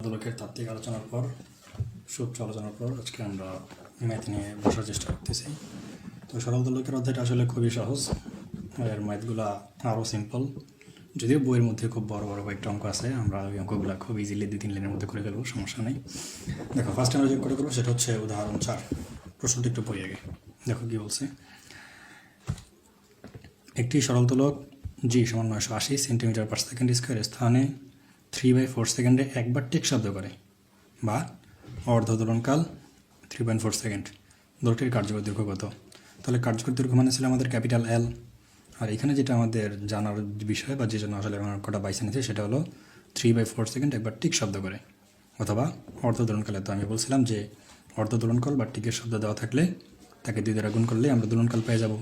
দোলকের তাত্ত্বিক আলোচনার পর সূত্র আলোচনার পর আজকে আমরা ম্যাথ নিয়ে বসার চেষ্টা করতেছি। তো সরল দোলকের অধ্যায়টা আসলে খুবই সহজ, এর ম্যাথগুলা আরও সিম্পল, যদিও বইয়ের মধ্যে খুব বড় বড় কয়েকটা অঙ্ক আছে। আমরা ওই অঙ্কগুলো খুব ইজিলি 2-3 লাইনের মধ্যে করে ফেলবো, সমস্যা নেই। দেখো, ফার্স্ট আমরা যে করে করবো সেটা হচ্ছে উদাহরণ 4। প্রশ্নটা একটু পড়ি আগে, দেখো কী বলছে। একটি সরল দোলক জি সমান 980 সেন্টিমিটার পার সেকেন্ড স্কোয়ার স্থানে 3/4 সেকেন্ডে একবার টেক শব্দ করে, বা অর্ধ দোলনকাল 3.4 সেকেন্ড। দোলকটির কার্যকর দৈর্ঘ্য কত? তাহলে কার্যকর দৈর্ঘ্য মানে ছিল আমাদের ক্যাপিটাল এল। আর এখানে যেটা আমাদের জানার বিষয় বা যে জন্য আসলে কটা বাইসে নিচ্ছে সেটা হলো 3/4 সেকেন্ড একবার টিক শব্দ করে, অথবা অর্ধ দোলনকালে। তো আমি বলছিলাম যে অর্ধ দোলনকাল বা টিকের শব্দ দেওয়া থাকলে তাকে 2 দ্বারা গুণ করলে আমরা দোলনকাল পেয়ে যাব।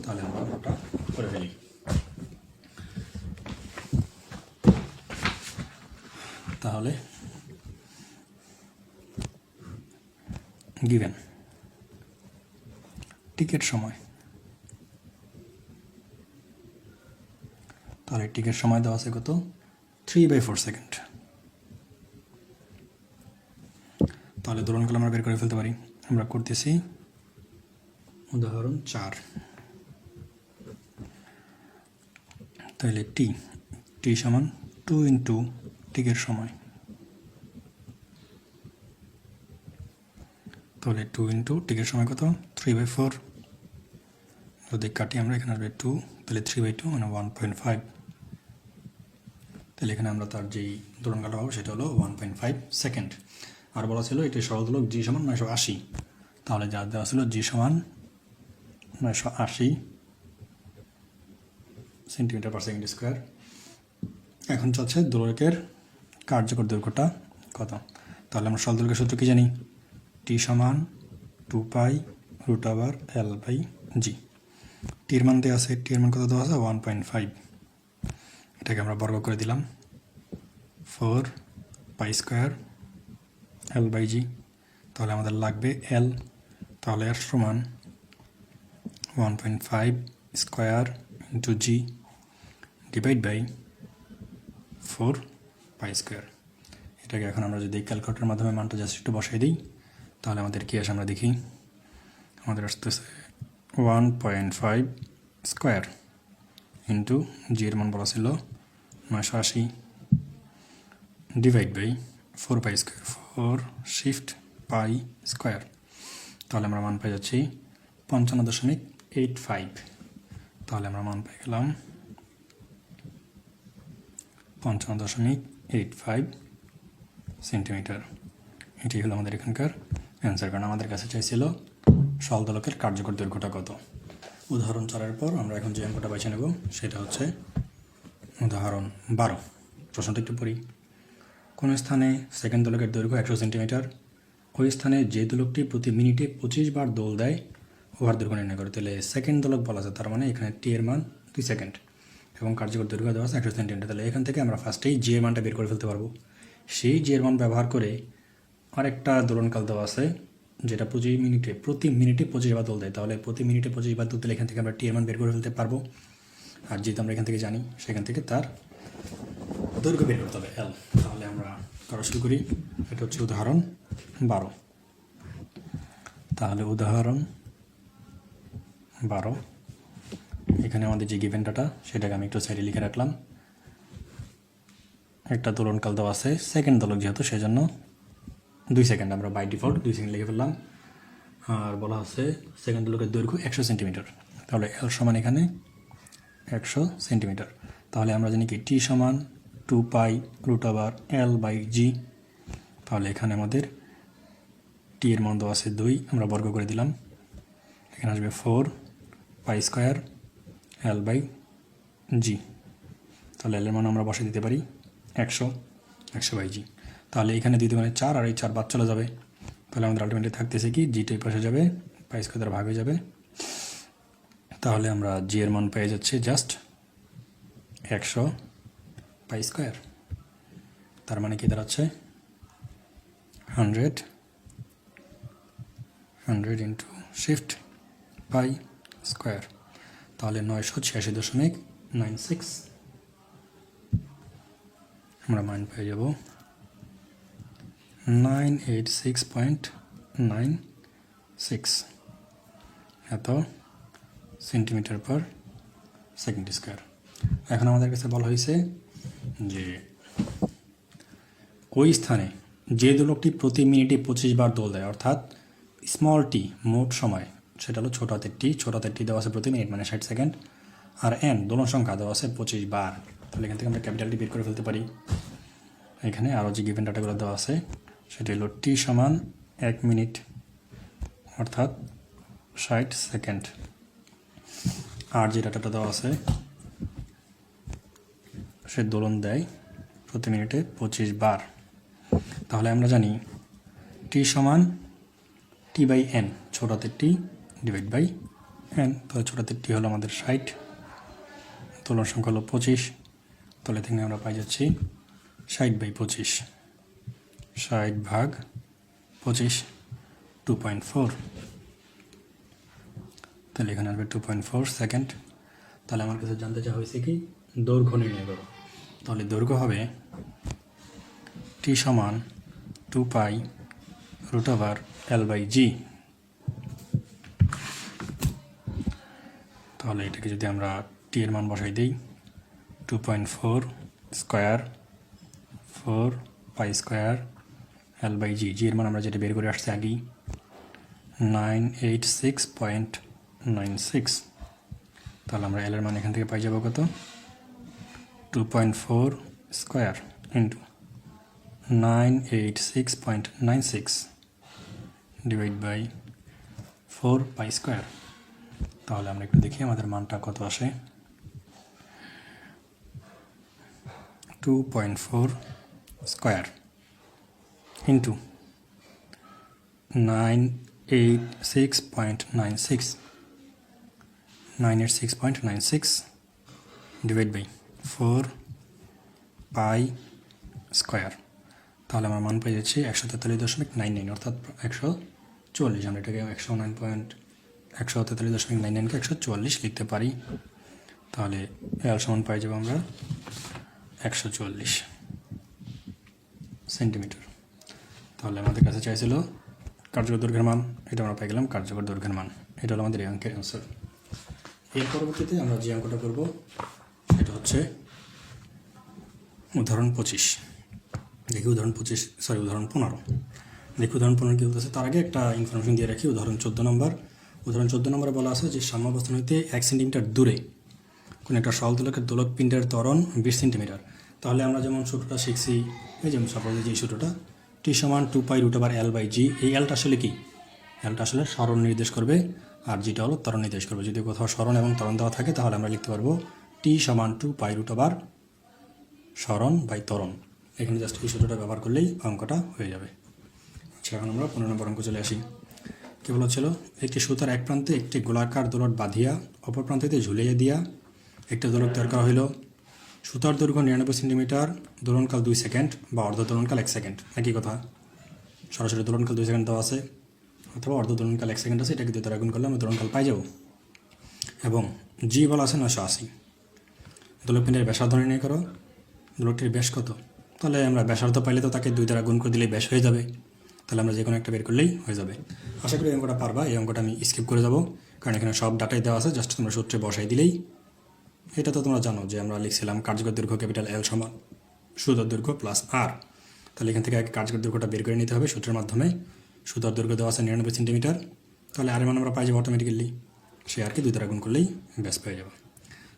তাহলে আমরা ওটা করে ফেলি। তাহলে গিভেন টিকের সময়, তাহলে টিকের সময় দেওয়া আছে কত? 3/4 সেকেন্ড। তাহলে দোলনকাল আমরা বের করে ফেলতে পারি। আমরা করতেছি উদাহরণ 4। তাহলে টি সমান 2 ইন্টু টিকের সময়, তাহলে 2 ইন্টু টিকের সময় কত? 3/4। যদি কাটি আমরা, এখানে আসবে 2, তাহলে 3/2 মানে 1.5। তাহলে এখানে আমরা তার যেই দোলনকালটা পাবো সেটা হলো 1.5 সেকেন্ড। আর বলা ছিল এটি সরল দোলক জি সমান 980। তাহলে যা দেওয়া ছিল জি সমান 980 সেন্টিমিটার পার সেকেন্ড স্কোয়ার। এখন চাচ্ছে দোলকের কার্যকর দৈর্ঘ্যটা কত। তাহলে আমরা সরল দোলকের সূত্র কি জানি? টি সমান 2π√L/g। টির মান দেওয়া আছে, টির মান কত দেওয়া আছে? 1.5। এটাকে আমরা বর্গ করে দিলাম 4π² L/g। তাহলে আমাদের লাগবে L। তাহলে এর সমান 1.5 square into G divide by 4π²। এটাকে এখন আমরা যদি ক্যালকুলেটরের মাধ্যমে মানটা জাস্ট একটু বসাই দিই, তাহলে আমাদের কী আসে আমরা দেখি। আমাদের আসতেছে 1.5 স্কোয়ার ইন্টু জি এর মান বলা ছিল 980 divide by 4π², 4 shift pi square. তাহলে আমরা মান পেয়ে যাচ্ছি 55.85। তাহলে আমরা মান পেয়ে গেলাম 55.85 সেন্টিমিটার। এটি হলো আমাদের এখানকার অ্যান্সার, কারণ আমাদের কাছে চাইছিল সরল দোলকের কার্যকর দৈর্ঘ্যটা কত। উদাহরণ 4-এর পর আমরা এখন যে অঙ্কটা বেছে নেব সেটা হচ্ছে উদাহরণ 12। প্রশ্নটা একটু পড়ি। কোন স্থানে সেকেন্ড দোলকের দৈর্ঘ্য 100 সেন্টিমিটার, ওই স্থানে যে দোলকটি প্রতি মিনিটে 25 বার দোল দেয় ওভার দৈর্ঘ্য নির্ণয় করে। তাহলে সেকেন্ড দোলক বলা যায়, তার মানে এখানে টি এর মান 2 সেকেন্ড এবং কার্যকর দৈর্ঘ্য দেওয়া আছে 100 সেন্টিমিটার। তাহলে এখান থেকে আমরা ফার্স্টেই জি এর মানটা বের করে ফেলতে পারবো। সেই জি এর মান ব্যবহার করে আরেকটা দোলনকাল দেওয়া আছে যেটা প্রতি মিনিটে 25 বার দোল দেয়। তাহলে প্রতি মিনিটে 25 বার দোল দিলে এখান থেকে আমরা টি এর মান বের করে ফেলতে পারবো। আর যেহেতু আমরা এখান থেকে জানি, সেখান থেকে তার দৈর্ঘ্য বের করতে হবে এল। তাহলে আমরা করা শুরু করি। এটা হচ্ছে উদাহরণ 12। তাহলে উদাহরণ 12, এখানে আমাদের যে গিভেন ডাটা সেটাকে আমি একটু সাইডে লিখে রাখলাম। একটা দোলনকাল দেওয়া আছে, সেকেন্ড দোলক যেহেতু সেজন্য 2 সেকেন্ড, আমরা বাই ডিফল্ট 2 সেকেন্ড লিখে ফেললাম। আর বলা আছে সেকেন্ড দোলকের দৈর্ঘ্য 100 সেন্টিমিটার। তাহলে এল সমান এখানে 100 সেন্টিমিটার। তাহলে আমরা জানি কি টি সমান 2π√L/g। তাহলে এখানে আমাদের টি এর মান দেওয়া আছে 2, আমরা বর্গ করে দিলাম। এখানে আসবে 4π² L/g। তাহলে এল এর মান আমরা বসে দিতে পারি 100/g। তাহলে এখানে 2 মানে 4, আর এই 4 বাদ চলে যাবে। তাহলে আমাদের আলটিমেটলি থাকতেছে কি, জিটা এই পাশে যাবে, π² দ্বারা ভাগ হয়ে যাবে। তাহলে আমরা জি এর মান পেয়ে যাচ্ছি জাস্ট 100π²। তার মানে কি দাঁড়াচ্ছে 100 ইন্টু শিফট π²। তাহলে 986.96 আমরা মান পেয়ে যাব 986.96 এত সেন্টিমিটার পার সেকেন্ড স্কোয়ার। এখন আমাদের কাছে বলা হয়েছে যে ওই স্থানে যে দোলকটি প্রতি মিনিটে 25 বার দোল দেয়, অর্থাৎ স্মল টি মোট সময় সেটা হলো ছোট হাতের টি দেওয়া আছে প্রতি মিনিট মানে 60 সেকেন্ড, আর এন দোলন সংখ্যা দেওয়া আছে 25 বার। তাহলে এখান থেকে আমরা ক্যাপিটাল টি বের করে ফেলতে পারি। এখানে আরও যে গিভেন ডাটাগুলো দেওয়া আছে সেটা হলো টি সমান 1 মিনিট অর্থাৎ 60 সেকেন্ড, আর যে ডাটাটা দেওয়া আছে সে দোলন দেয় প্রতি মিনিটে 25 বার। তাহলে আমরা জানি টি সমান টি বাই এন, ছোট হাতের টি ডিভাইড বাই এন। তাহলে ছোট হাতের টি হলো আমাদের 60, দোলন সংখ্যা হলো 25, তাহলে থেকে আমরা পাই যাচ্ছি 60/25, 60/25 2.4, তাহলে এখানে আসবে 2.4 সেকেন্ড। তাহলে আমার কাছে জানতে চাওয়া হয়েছে কি দৈর্ঘ্য নির্ণয় করো। তাহলে দৈর্ঘ্য হবে টি সমান 2π√L/g। তাহলে এটাকে যদি আমরা টি এর মান বসাই দিই 2.4 স্কোয়ার 4π² L/g, জি এর মান আমরা যেটা বের করে আসছি আগেই 986.96। তাহলে আমরা এল এর মান এখান থেকে পাই যাবো কত 2.4 স্কোয়ার ইন্টু 986.96 ডিভাইড বাই 4π²। তাহলে আমরা একটু দেখি আমাদের মানটা কত আসে। 2.4 স্কোয়ার ইন্টু 986.96 ডিভাইড বাই 4π²। তাহলে আমার মান পেয়ে যাচ্ছি 143.99 অর্থাৎ 144। আমরা এটাকে 143.99কে 144 লিখতে পারি। তাহলে এল সমান পাই যাবো আমরা 144 সেন্টিমিটার। তাহলে আমাদের কাছে চাইছিল কার্যকর দৈর্ঘ্যের মান, এটা আমরা পাই গেলাম কার্যকর দৈর্ঘ্যের মান। এটা হলো আমাদের এই অঙ্কের অ্যান্সার। এর পরবর্তীতে আমরা যে অঙ্কটা করব সেটা হচ্ছে উদাহরণ 25। দেখি উদাহরণ 15। দেখি উদাহরণ 15 কী বলতেছে। তার আগে একটা ইনফরমেশন দিয়ে রাখি। উদাহরণ 14 নম্বর। উদাহরণ 14 নম্বরে বলা আছে যে সাম্যাবস্থান হইতে 1 সেন্টিমিটার দূরে কোনো একটা সরল দোলকের দোলক পিণ্ডের ত্বরণ 20 সেন্টিমিটার। তাহলে আমরা যেমন সূত্রটা শিখছি, এই যেমন সাপোজ যে সূত্রটা টি সমান 2π√L/g। এই এলটা আসলে কি? এলটা আসলে সরণ নির্দেশ করবে, আর জিটা হলো ত্বরণ নির্দেশ করবে। যদি কোথাও সরণ এবং ত্বরণ দেওয়া থাকে তাহলে আমরা লিখতে পারবো টি সমান 2π√, সরণ বাই ত্বরণ। এখানে জাস্ট এই সূত্রটা ব্যবহার করলেই অঙ্কটা হয়ে যাবে। আচ্ছা, এখন আমরা 15 নম্বর অঙ্ক চলে আসি। কী বলেছিল? একটি সুতার এক প্রান্তে একটি গোলাকার দোলক বাঁধিয়া অপর প্রান্তে ঝুলিয়ে দিয়া একটা দোলক তৈরি করা হইল। সুতার দৈর্ঘ্য 99 সেন্টিমিটার, দোলনকাল 2 সেকেন্ড বা অর্ধ দোলনকাল 1 সেকেন্ড। একই কথা, সরাসরি দোলনকাল 2 সেকেন্ড দেওয়া আছে অথবা অর্ধ দোলনকাল 1 সেকেন্ড আছে। এটাকে 2 দ্বারা গুণ করলে আমরা দোলনকাল পাই যাব। এবং জি বলা আছে 980। দোলকপিণ্ডের ব্যাসার্ধ নির্ণয় করো। দোলকটির ব্যাস কত? তাহলে আমরা ব্যাসার্ধ পাইলে তো তাকে 2 দ্বারা গুণ করে দিলেই ব্যাস হয়ে যাবে। তাহলে আমরা যে কোনো একটা বের করলেই হয়ে যাবে। আশা করি এই অঙ্কটা পারবা। এই অঙ্কটা আমি স্কিপ করে যাব, কারণ এখানে সব ডাটাই দেওয়া আছে। জাস্ট তোমরা সূত্রে বসাই দিলেই, এটা তো তোমরা জানো যে আমরা লিখছিলাম কার্যকর দৈর্ঘ্য ক্যাপিটাল এল সমান সুতার দৈর্ঘ্য প্লাস আর। তাহলে এখান থেকে আগে কার্যকর দৈর্ঘ্যটা বের করে নিতে হবে সূত্রের মাধ্যমে। সুতার দৈর্ঘ্য দেওয়া আছে 99 সেন্টিমিটার। তাহলে আর মান আমরা পাই যাবো অটোমেটিক্যালি। সে আর কি 2 দ্বারা গুণ করলেই ব্যাস পেয়ে যাবো।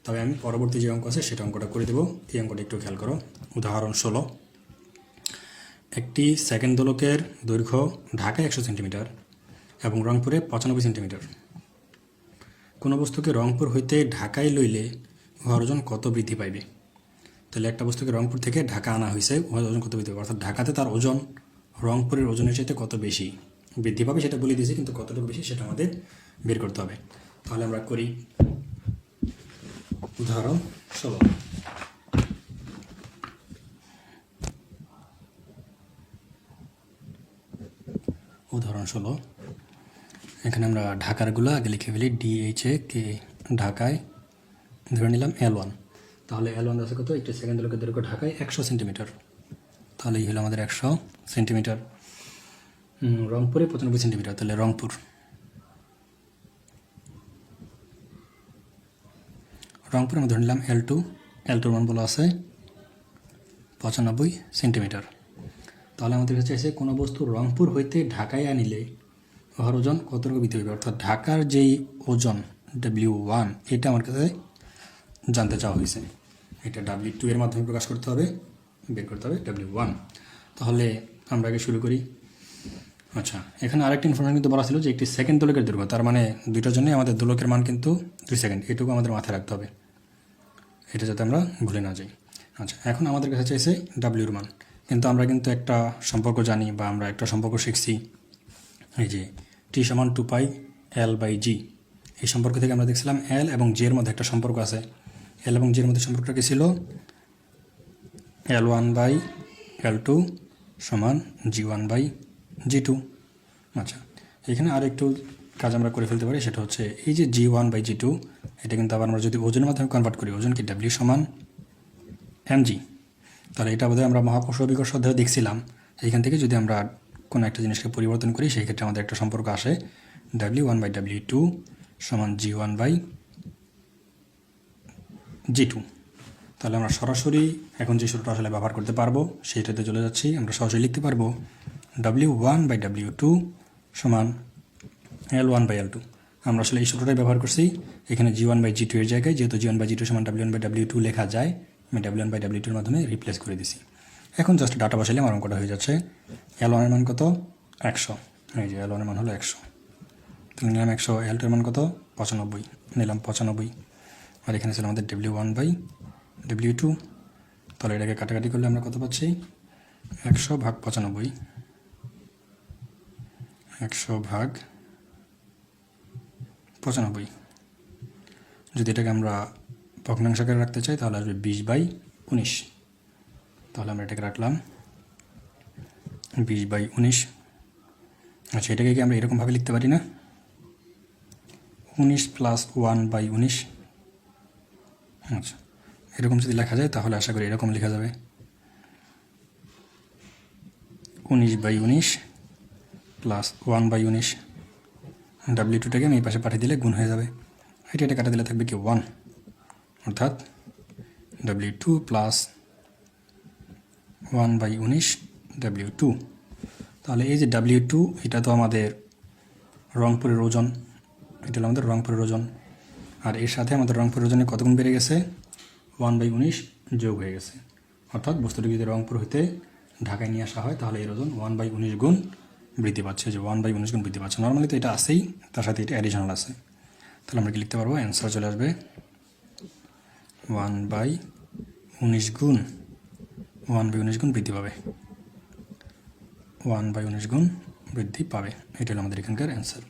তবে আমি পরবর্তী যে অঙ্ক আছে সেটা অঙ্কটা করে দেবো। এই অঙ্কটা একটু খেয়াল করো। উদাহরণ 16। একটি সেকেন্ড দোলকের দৈর্ঘ্য ঢাকায় 100 সেন্টিমিটার এবং রংপুরে 95 সেন্টিমিটার। কোনো বস্তুকে রংপুর হইতে ঢাকায় লইলে উহার ওজন কত বৃদ্ধি পাইবে? তাহলে একটা বস্তুকে রংপুর থেকে ঢাকা আনা হয়েছে, উহার ওজন কত বৃদ্ধি পাবে? অর্থাৎ ঢাকাতে তার ওজন রংপুরের ওজনের চাইতে কত বেশি বৃদ্ধি পাবে সেটা বলে দিয়েছি, কিন্তু কতটুকু বেশি সেটা আমাদের বের করতে হবে। তাহলে আমরা করি উদাহরণ 16। উদাহরণ 16। এখানে আমরা ঢাকারগুলো আগে লিখে ফেলি। DHA ঢাকায় ধরে নিলাম L1। তাহলে L1 আছে কত? একটি সেকেন্ড দোলকের দৈর্ঘ্য ঢাকায় 100 সেন্টিমিটার। তাহলে এই হলো আমাদের 100 সেন্টিমিটার। রংপুরে 95 সেন্টিমিটার, তাহলে রংপুর। রংপুর আমরা ধরে নিলাম L2 মান বলা আছে 95 সেন্টিমিটার। তাহলে আমাদের কাছে চাইছে কোনো বস্তু রংপুর হইতে ঢাকায় আনিলে উহার ওজন কতটুকু বৃদ্ধি হবে, অর্থাৎ ঢাকার যেই ওজন W1 এটা আমার কাছে জানতে চাওয়া হয়েছে। এটা W2 এর মাধ্যমে প্রকাশ করতে হবে, বের করতে হবে W1। তাহলে আমরা আগে শুরু করি। আচ্ছা, এখানে আরেকটা ইনফরমেশন কিন্তু বলা ছিল যে একটি সেকেন্ড দোলকের দৈর্ঘ্য, তার মানে দুইটার জন্যই আমাদের দোলকের মান কিন্তু 2 সেকেন্ড। এটুকু আমাদের মাথায় রাখতে হবে, এটা যাতে আমরা ভুলে না যাই। আচ্ছা, এখন আমাদের কাছে চাইছে ডাব্লিউর মান, কিন্তু আমরা কিন্তু একটা সম্পর্ক জানি বা আমরা একটা সম্পর্ক শিখছি, এই যে টি সমান 2πL/g। এই সম্পর্ক থেকে আমরা দেখছিলাম এল এবং জি এর মধ্যে একটা সম্পর্ক আছে। এল এবং জি এর মধ্যে সম্পর্কটা কী ছিল? L1/L2 সমান G1/G2। আচ্ছা, এখানে আর একটু কাজ আমরা করে ফেলতে পারি, সেটা হচ্ছে এই যে G1/G2 এটা কিন্তু আবার আমরা যদি ওজনের মাধ্যমে কনভার্ট করি, ওজন কি W সমান mg, তাহলে এটা বোধহয় আমরা মহাকর্ষ বিকর্ষ অধ্যায়ে দেখছিলাম। এইখান থেকে যদি আমরা কোনো একটা জিনিসকে পরিবর্তন করি, সেই ক্ষেত্রে আমাদের একটা সম্পর্ক আসে W1/W2 সমান G1/G2। তাহলে আমরা সরাসরি এখন যে সূত্রটা আসলে ব্যবহার করতে পারবো সেইটাতে চলে যাচ্ছি। আমরা সরাসরি লিখতে পারবো W1/W2 সমান L1/L2। আমরা আসলে এই সূত্রটাই ব্যবহার করছি এখানে G1/G2 এর জায়গায়, যেহেতু G1/G2 সমান W1/W2 লেখা যায়, আমি W1/W2 এর মাধ্যমে রিপ্লেস করে দিছি। এখন জাস্ট ডাটা বসালে আমার অঙ্কটা হয়ে যাচ্ছে। L1 এর মান কত? 100। এই যে L1 এর মান হলো 100, তাহলে নিলাম 100। L2 এর মান কত? 95, নিলাম 95। আর এখানে ছিল আমাদের W1/W2। তাহলে এটাকে কাটাকাটি করলে আমরা কত পাচ্ছি? 100 ভাগ 95, 100 ভাগ 95। যদি এটাকে আমরা ভগ্নাংশ আকারে রাখতে চাই তাহলে আসবে 20/19। তাহলে আমরা এটাকে রাখলাম 20/19। আচ্ছা, এটাকে কি আমরা এরকমভাবে লিখতে পারি না? 19 + 1/19। আচ্ছা, এরকম যদি লেখা যায় তাহলে আশা করি এরকম লেখা যাবে 19/19 + 1/19। W2টাকে আমি এই পাশে পাঠিয়ে দিলে গুণ হয়ে যাবে। এটা কাটা দিলে থাকবে কি 1, অর্থাৎ W2 + 1/19 W2। তাহলে এই যে W2 এটা তো আমাদের রংপুরের ওজন, এটা হলো আমাদের রংপুরের ওজন। আর এর সাথে আমাদের রংপুরের ওজনে কত গুণ বেড়ে গেছে? 1/19 যোগ হয়ে গেছে। অর্থাৎ বস্তুটি যদি রংপুর হইতে ঢাকায় নিয়ে আসা হয় তাহলে এর ওজন 1/19 গুণ বৃদ্ধি পাচ্ছে, যে 1/19 গুণ বৃদ্ধি পাচ্ছে। নর্মালি তো এটা আছেই, তার সাথে এটা অ্যাডিশনাল আছে। তাহলে আমরা কি লিখতে পারবো? অ্যান্সার চলে আসবে 1/19 গুণ 1/19 গুণ বৃদ্ধি পাবে, 1/19 গুণ বৃদ্ধি পাবে। এটা হলো আমাদের এখানকার অ্যান্সার,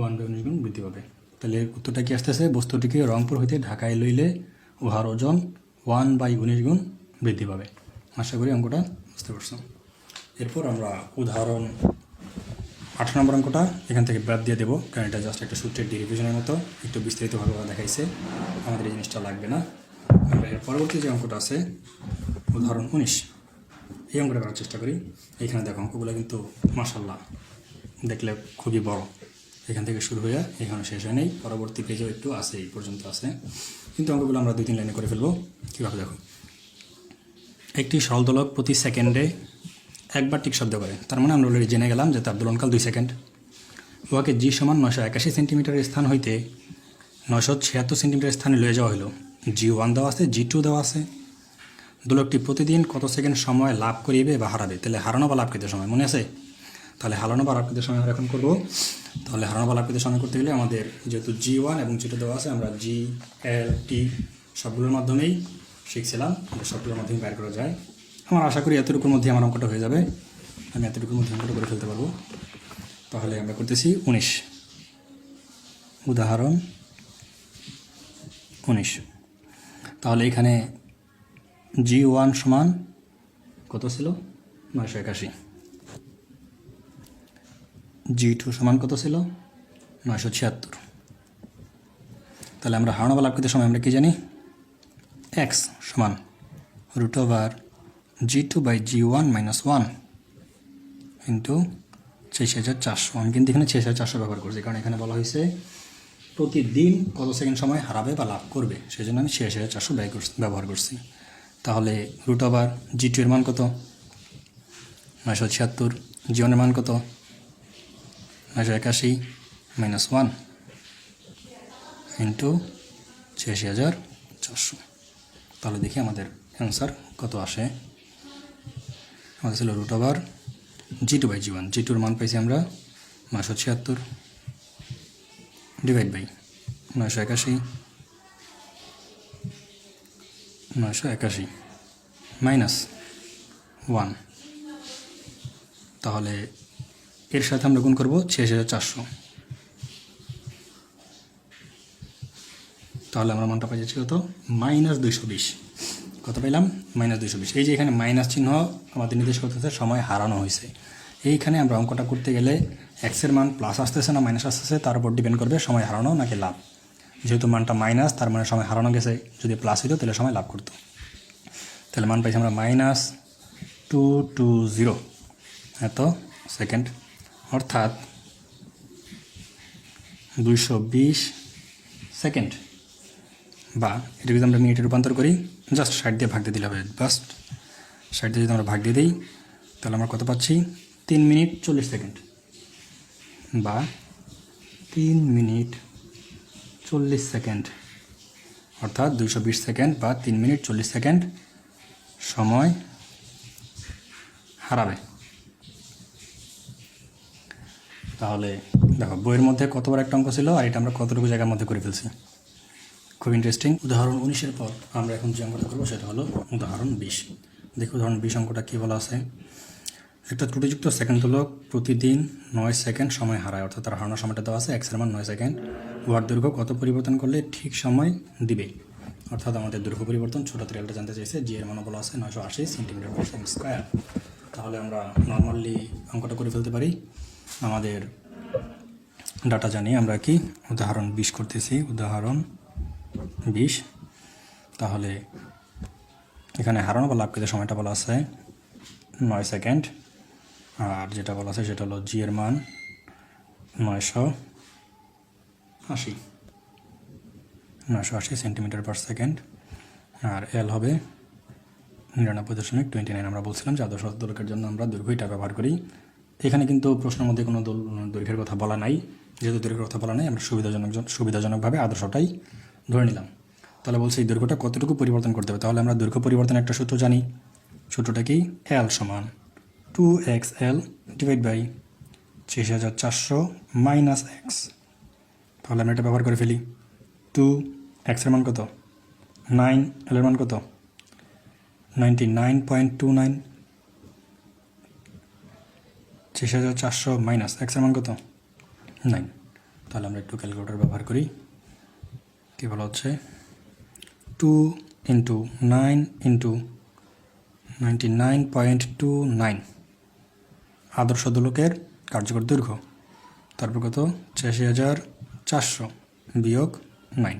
1/19 গুণ বৃদ্ধি পাবে। তাহলে উত্তরটা কি আসতেছে? বস্তুটিকে রংপুর হইতে ঢাকায় লইলে উহার ওজন 1/19 গুণ বৃদ্ধি পাবে। আশা করি অঙ্কটা বুঝতে পারছো। এরপর আমরা উদাহরণ 8 নম্বর অঙ্কটা এখান থেকে বাদ দিয়ে দেবো, কারণ এটা জাস্ট একটা সূত্রের ডেরিভেশনের মতো, একটু বিস্তারিতভাবে দেখাইছে, আমাদের এই জিনিসটা লাগবে না। আমরা এর পরবর্তী যে অঙ্কটা আছে উদাহরণ 19, এই অঙ্কটা করার চেষ্টা করি। এইখানে দেখো অঙ্কগুলো কিন্তু মাশাআল্লাহ দেখলে খুবই বড়, এখান থেকে শুরু হয়ে এখানে শেষ হয় নেই, পরবর্তী পেজেও একটু আছে, এই পর্যন্ত আছে, কিন্তু অঙ্কগুলো আমরা 2-3 লাইনে করে ফেলবো। কীভাবে দেখো, একটি সরল দোলক প্রতি সেকেন্ডে একবার টিক শব্দ করে, তার মানে আমরা অলরেডি জেনে গেলাম যে তার দোলনকাল 2 সেকেন্ড। উহাকে জি সমান 981 সেন্টিমিটারের স্থান হইতে 976 সেন্টিমিটার স্থানে লয়ে যাওয়া হলো। G1 দেওয়া আছে, G2 দেওয়া আছে। দোলকটি প্রতিদিন কত সেকেন্ড সময় লাভ করিবে বা হারাবে? তাহলে হারানো বা লাভকৃত সময় মনে আছে? তাহলে হারানো বা লাভকৃত সময় আমরা এখন করবো। তাহলে হারানো বা লাভকৃত সময় করতে গেলে আমাদের যেহেতু G1 এবং G2 দেওয়া আছে, আমরা G, L, T সবগুলোর মাধ্যমেই শিখছিলাম, সবগুলোর মাধ্যমে বের করা যায়। আমার আশা করি এতটুকুর মধ্যে আমার অঙ্কটা হয়ে যাবে, আমি এতটুকুর মধ্যে অঙ্কটা করে ফেলতে পারবো। তাহলে আমরা করতেছি 19, উদাহরণ 19। তাহলে এখানে G1 সমান কত ছিল? 981। G2 সমান কত ছিল? 976। তাহলে আমরা হারানো বা লাভকৃত সময় আমরা কি জানি? x সমান √G2/G1 - 1, ইন্টু 86,400। আমি কিন্তু এখানে 86,400 ব্যবহার করছি, কারণ এখানে বলা হয়েছে প্রতিদিন কত সেকেন্ড সময় হারাবে বা লাভ করবে, সেই জন্য আমি 86,400 ব্যবহার করছি। তাহলে রুট ওভার G2 এর মান কত? 976। G1 এর মান কত? 981 মাইনাস 1 ইন্টু 86,400। তাহলে দেখি আমাদের অ্যান্সার কত আসে। আমাদের ছিল root over G2 by G1। G2 এর মান পাইছি আমরা 976 ডিভাইড বাই 981 মাইনাস 1। তাহলে এর সাথে আমরা গুণ করবো 86,400। তাহলে আমরা মানটা পাই যাচ্ছি কত? -220। কত পেলাম? -220। এই যে এখানে মাইনাস চিহ্ন আমাদের নির্দেশ করতেছে সময় হারানো হয়েছে। এইখানে আমরা অঙ্কটা করতে গেলে এক্সের মান প্লাস আসতেছে না মাইনাস আসতেছে, তার উপর ডিপেন্ড করবে সময় হারানো নাকি লাভ। যেহেতু মানটা মাইনাস, তার মানে সময় হারানো গেছে। যদি প্লাস হইতো তাহলে সময় লাভ করতো। তাহলে মান পাইছি আমরা -220 এত সেকেন্ড, অর্থাৎ 220 সেকেন্ড। বা এটা যদি আমরা মিনিটে রূপান্তর করি, জাস্ট 60 দিয়ে ভাগ দিয়ে দিলে হবে। জাস্ট 60 দিয়ে যদি আমরা ভাগ দিয়ে দিই, তাহলে আমরা কত পাচ্ছি? 3 মিনিট 40 সেকেন্ড বা 3 মিনিট 40 সেকেন্ড, অর্থাৎ 220 সেকেন্ড বা 3 মিনিট 40 সেকেন্ড সময় হারাবে। তাহলে দেখো বইয়ের মধ্যে কত বড় একটা অঙ্ক ছিল, আর এটা আমরা কতটুকু জায়গার মধ্যে করে ফেলছি। খুব ইন্টারেস্টিং। উদাহরণ 19-এর পর আমরা এখন যে অঙ্কটা করবো সেটা হলো উদাহরণ 20। দেখো উদাহরণ 20 অঙ্কটা কী বলা আছে। একটা ত্রুটিযুক্ত সেকেন্ড দোলক প্রতিদিন 9 সেকেন্ড সময় হারায়, অর্থাৎ তার হারানোর সময়টা দেওয়া আছে এক্সের মান 9 সেকেন্ড। উহার দৈর্ঘ্য কত পরিবর্তন করলে ঠিক সময় দিবে, অর্থাৎ আমাদের দৈর্ঘ্য পরিবর্তন ছোটো রিয়ালটা জানতে চাইছে। জি এর মানও বলা আছে 980 সেন্টিমিটার পার সেকেন্ড স্কোয়ার। তাহলে আমরা নর্মালি অঙ্কটা করে ফেলতে পারি। আমাদের ডাটা জানি আমরা কি উদাহরণ 20 করতেছি, উদাহরণ 20। তাহলে এখানে হারানো বা লাভ পেতে সময়টা বলা আছে 9 সেকেন্ড, আর যেটা বলা আছে সেটা হলো জি এর মান 980 সেন্টিমিটার পার সেকেন্ড, আর এল হবে 99.29। আমরা বলছিলাম যে আদর্শ দোলকের জন্য আমরা দৈর্ঘ্যটা ব্যবহার করি। এখানে কিন্তু প্রশ্নের মধ্যে কোনো দৈর্ঘ্যের কথা বলা নাই। যেহেতু দৈর্ঘ্যের কথা বলা নাই, আমরা সুবিধাজনকভাবে আদর্শটাই ধরে নিলাম। তাহলে বলছি এই দৈর্ঘ্যটা কতটুকু পরিবর্তন করতে হবে। তাহলে আমরা দৈর্ঘ্য পরিবর্তনের একটা সূত্র জানি। সূত্রটা কি? এল সমান 2XL divide by 86,400 minus x. তাহলে আমরা এটা ব্যবহার করে ফেলি। 2x এর মান কত? 9, এল এর মান কত? 99.29। 86,400 মাইনাস এক্স এর মান কত? 9। তাহলে আমরা একটু ক্যালকুলেটর ব্যবহার করি। কী বলা হচ্ছে? 2 ইন্টু 9 ইন্টু 99.29 আদর্শ দোলকের কার্যকর দৈর্ঘ্য। তারপর কত? 86,400 বিয়োগ 9।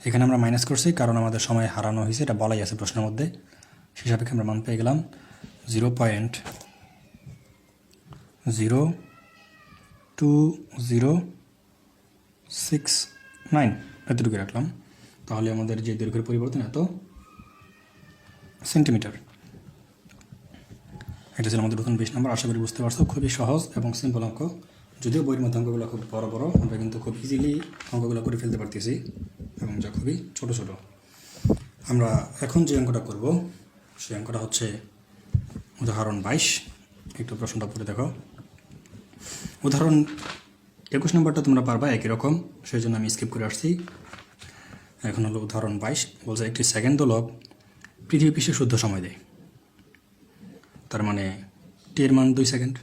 এখানে আমরা মাইনাস করছি কারণ আমাদের সময় হারানো হয়েছে, এটা বলাই আছে প্রশ্নের মধ্যে। সে সাপেক্ষে আমরা মান পেয়ে গেলাম 0.2069, এতটুকু রাখলাম। তাহলে আমাদের যে দৈর্ঘ্যের পরিবর্তন এত সেন্টিমিটার। এটা ছিল আমাদের নতুন 20 নম্বর। আশা করি বুঝতে পারছো, খুবই সহজ এবং সিম্পল অঙ্ক। যদিও বইয়ের মধ্যে অঙ্কগুলো খুব বড় বড়, আমরা কিন্তু খুব ইজিলি অঙ্কগুলো করে ফেলতে পারতেছি এবং যা খুবই ছোট ছোট। আমরা এখন যে অঙ্কটা করব সেই অঙ্কটা হচ্ছে উদাহরণ 22। একটু প্রশ্নটা পড়ে দেখো। উদাহরণ 21 নম্বরটা তোমরা পারবা একই রকম, সেই জন্য আমি স্কিপ করে আসছি। এখন হলো উদাহরণ 22। বলছে একটি সেকেন্ড দোলক পৃথিবী পৃষ্ঠে শুদ্ধ সময় দেয়, তার মানে টি এর মান 2 সেকেন্ড।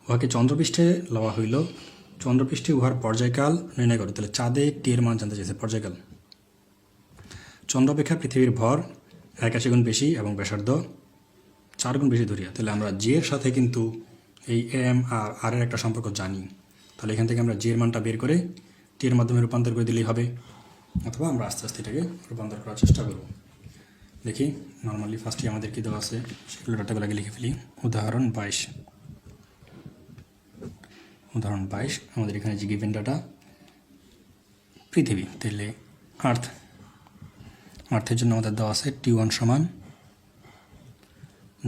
উহাকে চন্দ্রপৃষ্ঠে লওয়া হইল, চন্দ্রপৃষ্ঠে উহার পর্যায়কাল নির্ণয় করে। তাহলে চাঁদে টি এর মান জানতে চাইছে, পর্যায়কাল। চন্দ্র অপেক্ষা পৃথিবীর ভর 81 গুণ বেশি এবং ব্যাসার্ধ 4 গুণ বেশি ধরিয়া। তাহলে আমরা জি এর সাথে কিন্তু এই এম আর আর এর একটা সম্পর্ক জানি। তাহলে এখান থেকে আমরা জি এর মানটা বের করে টি এর মাধ্যমে রূপান্তর করে দিলেই হবে, অথবা আমরা আস্তে আস্তে এটাকে রূপান্তর করার চেষ্টা করব। দেখি নর্মালি ফার্স্টে আমাদের কী দেওয়া আছে সেগুলো ডাটাগুলোকে লিখে ফেলি। উদাহরণ 22। উদাহরণ 22 আমাদের এখানে যে গিভেন ডাটা পৃথিবী, তাহলে আর্থের জন্য আমাদের দেওয়া আছে T1 সমান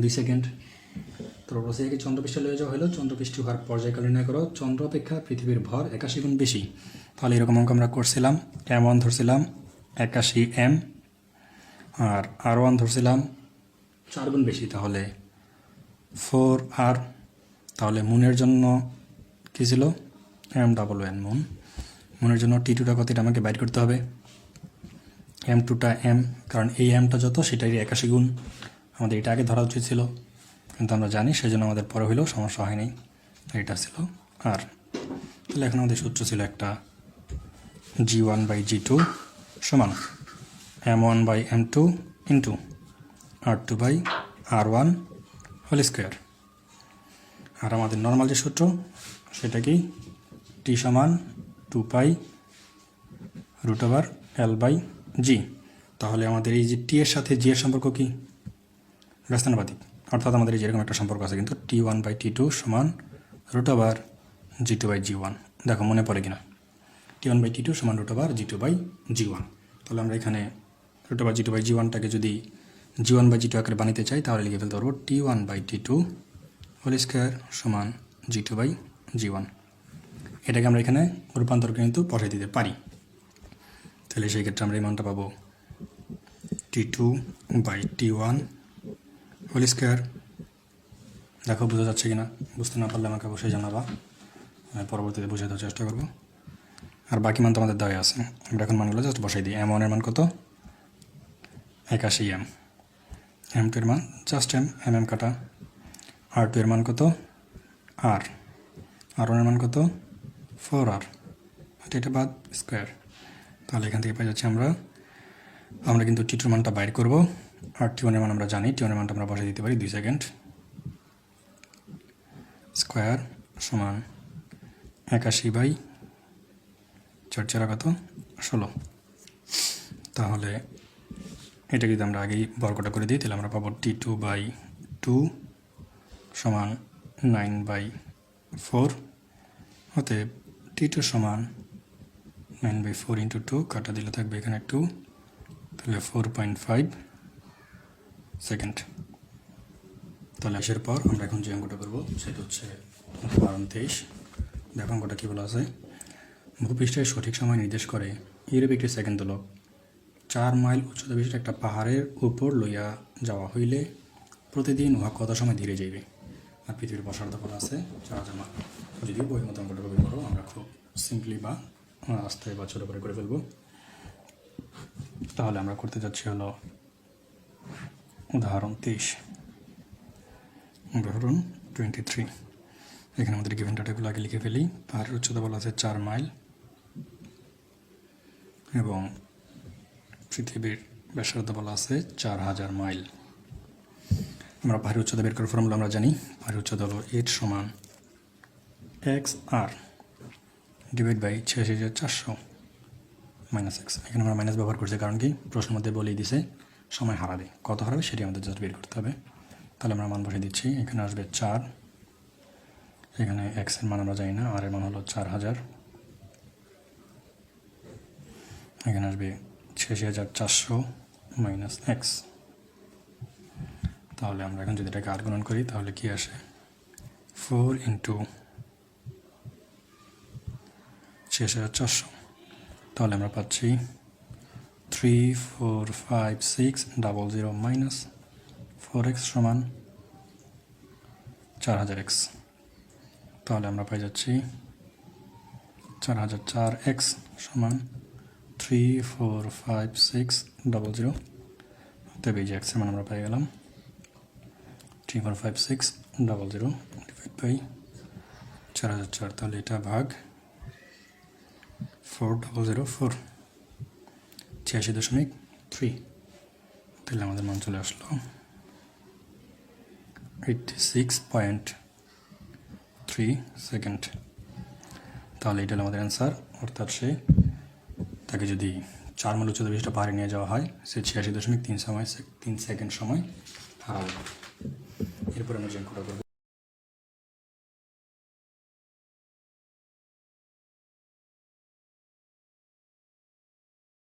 2 সেকেন্ড। তারপর বলছে একে চন্দ্রপৃষ্ঠে লয়ে যাওয়া হলো, চন্দ্রপৃষ্ঠ হওয়ার পর্যায়কাল নির্ণয় করো, চন্দ্র অপেক্ষা পৃথিবীর ভর 81 গুণ বেশি। তাহলে এরকম অঙ্ক আমরা করছিলাম, M1 ধরছিলাম 81 M, আর R1 ধরছিলাম 4 গুণ বেশি, তাহলে 4R। তাহলে মুনের জন্য কী ছিল, MN মুনের জন্য T2টা কত, এটা আমাকে বাইর করতে হবে। M2টা M, কারণ এই Mটা যত সেটাই 81 গুণ, আমাদের এটা আগে ধরা উচিত ছিল, কিন্তু আমরা জানি সেই জন্য আমাদের পরে হইলেও সমস্যা হয়নি। এটা ছিল আর, তাহলে এখন আমাদের সূত্র ছিল একটা G1/G2 সমান M1/M2 into R2/R1 whole square. আর আমাদের নর্মাল যে সূত্র সেটা কি, T সমান 2π√L/G। তাহলে আমাদের এই যে T এর সাথে G এর সম্পর্ক কি, ব্যস্তানুপাতিক, অর্থাৎ আমাদের যেরকম একটা সম্পর্ক আছে, কিন্তু T1/T2 সমান √G2/G1। দেখো মনে পড়ে কিনা, T1/T2 সমান √G2/G1। তাহলে আমরা এখানে √G2/G1টাকে যদি G1/G2 আকারে বানাতে চাই তাহলে লিখে ফেলতে পারবো T1/T2 হোল স্কোয়ার সমান G2/G1। এটাকে আমরা এখানে রূপান্তর কিন্তু বসাই দিতে পারি। তাহলে সেই ক্ষেত্রে আমরা এই মানটা পাবো T2/T1 হোল স্কোয়ার। দেখো বোঝা যাচ্ছে কিনা, বুঝতে না পারলে আমাকে অবশ্যই জানাবা, আমি পরবর্তীতে বোঝাতে চেষ্টা করব। আর বাকি মান তো আমাদের দেওয়া আছে, আমরা এখন মানগুলো জাস্ট বসাই দিই। M1 এর মান কত, 81 M, M2 এর মান জাস্ট M কাটা, R2 এর মান কত R, R1 এর মান কত 4R, এটা বাদ স্কোয়ার। তাহলে এখান থেকে পেয়ে যাচ্ছি আমরা কিন্তু T2 এর মানটা বাইর করব, আর T1 এর মান আমরা জানি, T1 এর মানটা আমরা বসাই দিতে পারি 2 সেকেন্ড। স্কোয়ার সমান 81/4 কত 16। তাহলে এটা যদি আমরা আগেই বর্গটা করে দিই তাহলে আমরা পাবো T2/2 সমান 9/4, অতএব T2 সমান 9/4 ইন্টু 2, কাটা দিলে থাকবে এখানে 2, তাহলে 4.5 সেকেন্ড। তাহলে আসার পর আমরা এখন যে অঙ্কটা করবো সেটা হচ্ছে উদাহরণ 23। দেখো অঙ্কটা কী বলা আছে, ভূপৃষ্ঠের সঠিক সময় নির্দেশ করে ইউরোপ একটি সেকেন্ড দোলক 4 মাইল উচ্চতা বিশিষ্ট একটা পাহাড়ের উপর লইয়া যাওয়া হইলে প্রতিদিন উহা কত সময় ধীরে যাইবে। আর পৃথিবীর ব্যাসার্ধ বলা আছে 4000 মাইল। যদিও বই মতো অঙ্কটা কবি করো, আমরা খুব সিম্পলি বা আস্তে বা ছোটো করে ফেলবো। তাহলে আমরা করতে যাচ্ছি হলো উদাহরণ 23, উদাহরণ 23। এখানে আমাদের গিভেন ডাটাগুলো আগে লিখে ফেলি। পাহাড়ের উচ্চতা বলা আছে 4 মাইল এবং পৃথিবীর ব্যাসার্ধ বলা আছে 4000 মাইল। আমরা পাহাড়ের উচ্চতা বের করার ফর্মুলা আমরা জানি, পাহাড়ের উচ্চতা হলো h সমান XR divide by 86400 minus x। এখানে আমরা মাইনাস ব্যবহার করছি কারণ কি, প্রশ্নের মধ্যে বলেই দিছে সময় হারাবে, কত হারাবে সেটি আমাদের জাস্ট বের করতে হবে। তাহলে আমরা মান বসে দিচ্ছি, এখানে আসবে 4, এখানে x এর মান আমরা জানি না, আর এর মান হলো 4000, এখানে আসবে 86400 মাইনাস x। তাহলে আমরা এখন যদি এটাকে আর গুণন করি তাহলে কি আসে, 4 ইন্টু 6400। তাহলে আমরা পাচ্ছি 34560 মাইনাস 4x সমান 4000x। তাহলে আমরা পাই যাচ্ছি 4004x সমান 34560। তবে এই যে x এর মান আমরা পাই গেলাম 34560 ডিভাইড বাই 4004। তাহলে এটা ভাগ 4004, 86.3। তাহলে আমাদের মান চলে আসলো 86.3 সেকেন্ড। তাহলে এটা হলো আমাদের অ্যান্সার, অর্থাৎ তাকে যদি 4 মাইল উচ্চতা বিশিষ্ট পাহাড়ে নিয়ে যাওয়া হয় সে 86.3 সেকেন্ড সময় হারাবে। এরপর আমরা যে অঙ্কটা করব